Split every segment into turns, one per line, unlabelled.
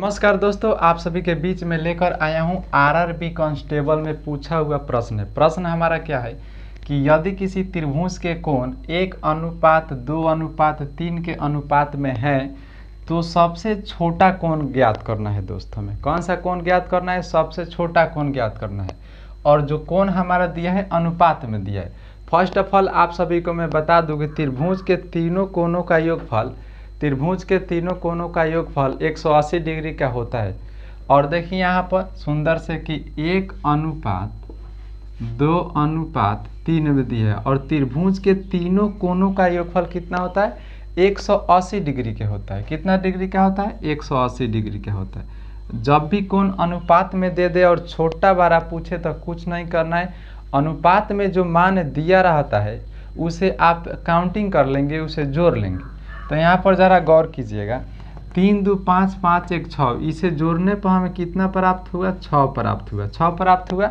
नमस्कार दोस्तों, आप सभी के बीच में लेकर आया हूं आरआरबी कांस्टेबल में पूछा हुआ प्रश्न। प्रश्न हमारा क्या है कि यदि किसी त्रिभुज के कोण 1:2:3 के अनुपात में है तो सबसे छोटा कोण ज्ञात करना है। दोस्तों हमें कौन सा कोण ज्ञात करना है? सबसे छोटा कोण ज्ञात करना है। और जो कोण हमारा दिया है अनुपात में दिया है। फर्स्ट ऑफ ऑल आप सभी को मैं बता दूं कि त्रिभुज के तीनों कोणों का योगफल 180 डिग्री का होता है। और देखिए यहाँ पर सुंदर से कि 1:2:3 में दिया है और त्रिभुज के तीनों कोणों का योगफल कितना होता है? 180 डिग्री के होता है। कितना डिग्री का होता है? 180 डिग्री का होता है। जब भी कोण अनुपात में दे दे और छोटा बड़ा पूछे तो कुछ नहीं करना है। अनुपात में जो मान दिया रहता है उसे आप काउंटिंग कर लेंगे, उसे जोड़ लेंगे। तो यहाँ पर ज़रा गौर कीजिएगा, 3 2 5 5 1 6, इसे जोड़ने पर हमें कितना प्राप्त हुआ? 6 प्राप्त हुआ। 6 प्राप्त हुआ।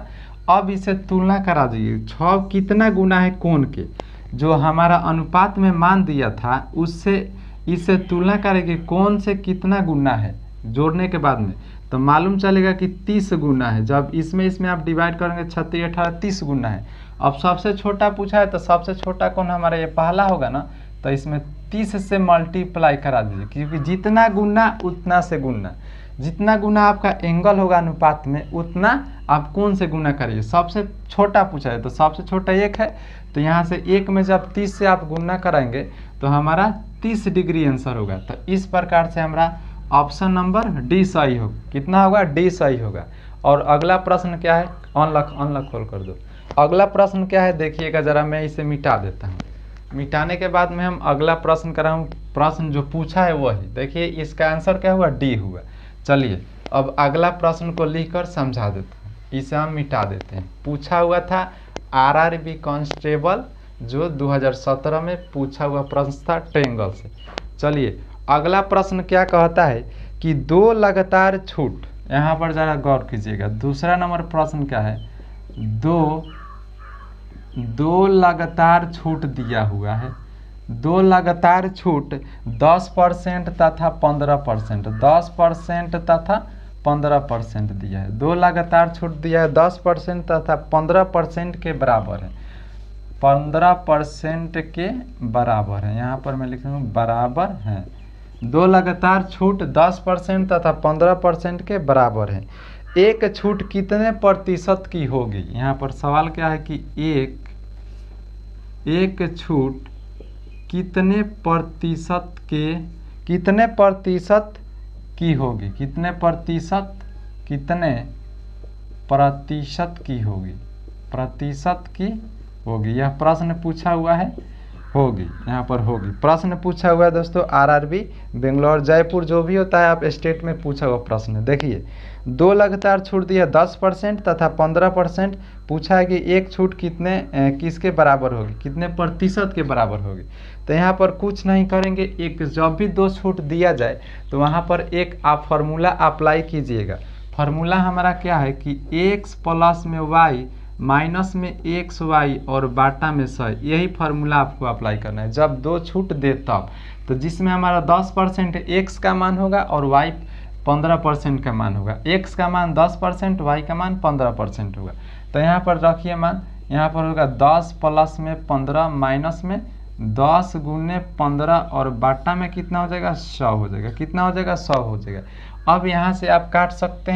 अब इसे तुलना करा दीजिए, 6 कितना गुना है कोण के, जो हमारा अनुपात में मान दिया था उससे इसे तुलना करेंगे कोण से कितना गुना है जोड़ने के बाद में, तो मालूम चलेगा कि 30 गुना है। जब इसमें आप डिवाइड करेंगे 36 18 30 गुना है। अब सबसे छोटा पूछा है तो सबसे छोटा कोण हमारा ये पहला होगा ना, तो इसमें 30 से मल्टीप्लाई करा दीजिए, क्योंकि जितना गुना उतना से गुना, जितना गुना आपका एंगल होगा अनुपात में उतना आप कोण से गुना करिए। सबसे छोटा पूछा है तो सबसे छोटा 1 है, तो यहाँ से 1 में जब 30 से आप गुना कराएंगे तो हमारा 30 डिग्री आंसर होगा। तो इस प्रकार से हमारा ऑप्शन नंबर डी सही होगा। कितना होगा? डी सही होगा। और अगला प्रश्न क्या है? अनलॉक खोल कर दो। अगला प्रश्न क्या है देखिएगा ज़रा, मैं इसे मिटा देता हूँ। मिटाने के बाद में हम अगला प्रश्न कराऊँ। प्रश्न जो पूछा है वही देखिए, इसका आंसर क्या हुआ? डी हुआ। चलिए अब अगला प्रश्न को लिखकर समझा देते हैं, इसे हम मिटा देते हैं। पूछा हुआ था आरआरबी कांस्टेबल, जो 2017 में पूछा हुआ प्रश्न था ट्रायंगल से। चलिए अगला प्रश्न क्या कहता है कि 2 लगातार छूट, यहाँ पर ज़रा गौर कीजिएगा। दूसरा नंबर प्रश्न क्या है? दो लगातार छूट दिया हुआ है। 2 लगातार छूट 10% तथा 15%, 10% तथा 15% दिया है। 2 लगातार छूट दिया है 10% तथा 15% के बराबर है। 15% के बराबर है, यहाँ पर मैं लिख रहा हूँ बराबर है। 2 लगातार छूट 10% तथा 15% के बराबर है। एक छूट कितने प्रतिशत की होगी? यहाँ पर सवाल क्या है कि एक छूट कितने प्रतिशत की होगी? कितने प्रतिशत की होगी? यह प्रश्न पूछा हुआ है, होगी, यहाँ पर होगी। प्रश्न पूछा हुआ है दोस्तों आरआरबी बेंगलोर जयपुर, जो भी होता है आप स्टेट में पूछा हुआ प्रश्न है। देखिए 2 लगातार छूट दिया 10% तथा 15%, पूछा है कि एक छूट किसके बराबर होगी, कितने प्रतिशत के बराबर होगी। तो यहाँ पर कुछ नहीं करेंगे, एक जब भी 2 छूट दिया जाए तो वहाँ पर एक आप फार्मूला अप्लाई कीजिएगा। फार्मूला हमारा क्या है कि x प्लस में y माइनस में xy और बाटा में 100, यही फार्मूला आपको अप्लाई करना है जब 2 छूट दे तब। तो जिसमें हमारा 10% x का मान होगा और y 15% का मान होगा। x का मान 10%, y का मान 15% होगा। तो यहाँ पर रखिए मान, यहाँ पर होगा 10 प्लस में 15 माइनस में 10 गुने 15 और बाटा में कितना हो जाएगा? 100 हो जाएगा। कितना हो जाएगा? 100 हो जाएगा। अब यहाँ से आप काट सकते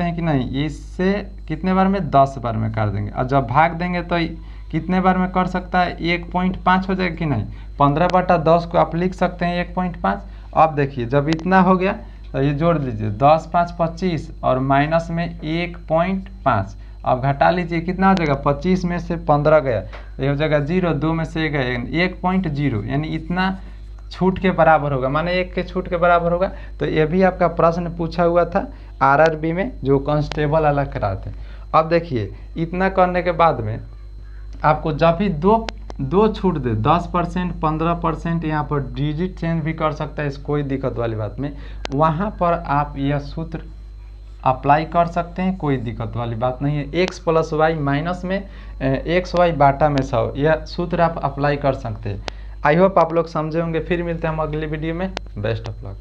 हैं कि नहीं? इससे कितने बार में? 10 बार में काट देंगे। और जब भाग देंगे तो कितने बार में कर सकता है? 1.5 हो जाएगा कि नहीं? 15/10 को आप लिख सकते हैं 1.5। अब देखिए जब इतना हो गया तो ये जोड़ लीजिए, 10 5 25 और माइनस में 1.5। अब घटा लीजिए, कितना हो जाएगा? 25 में से 15 गया, ये हो जाएगा 0, 2 में से गया 1.0, यानी इतना छूट के बराबर होगा, माने 1 के छूट के बराबर होगा। तो ये भी आपका प्रश्न पूछा हुआ था आरआरबी में, जो कांस्टेबल अलग कराते हैं। अब देखिए इतना करने के बाद में आपको जब भी दो छूट दे 10% 15%, यहाँ पर डिजिट चेंज भी कर सकता है, इस कोई दिक्कत वाली बात में, वहाँ पर आप यह सूत्र अप्लाई कर सकते हैं, कोई दिक्कत वाली बात नहीं है। x प्लस वाई माइनस में xy बाटा में 100, यह सूत्र आप अप्लाई कर सकते हैं। आई होप आप लोग समझे होंगे। फिर मिलते हैं हम अगली वीडियो में। Best of luck.